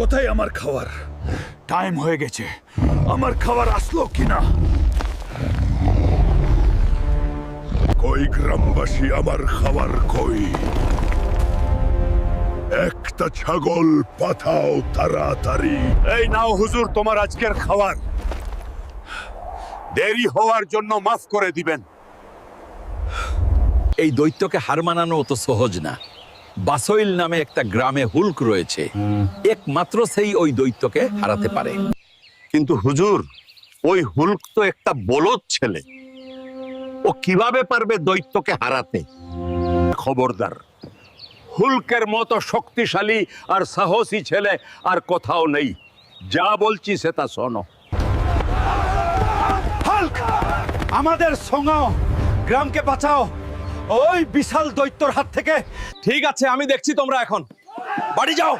কোথায় আমার খাবার? টাইম হয়ে গেছে, আমার খাবার আসলো কিনা? কই গ্রামবাসী, আমার খাবার কই? একটা ছাগল পাঠাও তাড়াতাড়ি। এই নাও হুজুর তোমার আজকের খাবার। দেরি হওয়ার জন্য মাফ করে দিবেন। এই দৈত্যকে হার মানানো অত সহজ না। বাসইল নামে একটা গ্রামে হুলক রয়েছে, একমাত্র সেই ওই দৈত্যকে হারাতে পারে। কিন্তু হুজুর, ওই হুলক তো একটা বলদ ছেলে, ও কিভাবে পারবে দৈত্যকে হারাতে? খবরদার, হুলকের মতো শক্তিশালী আর সাহসী ছেলে আর কোথাও নেই। যা বলছি সেটা শোনো। হাল্ক, আমাদের সঙ্গাও, গ্রামকে বাঁচাও ওই বিশাল দৈত্যর হাত থেকে। ঠিক আছে, আমি দেখছি, তোমরা এখন বাড়ি যাও।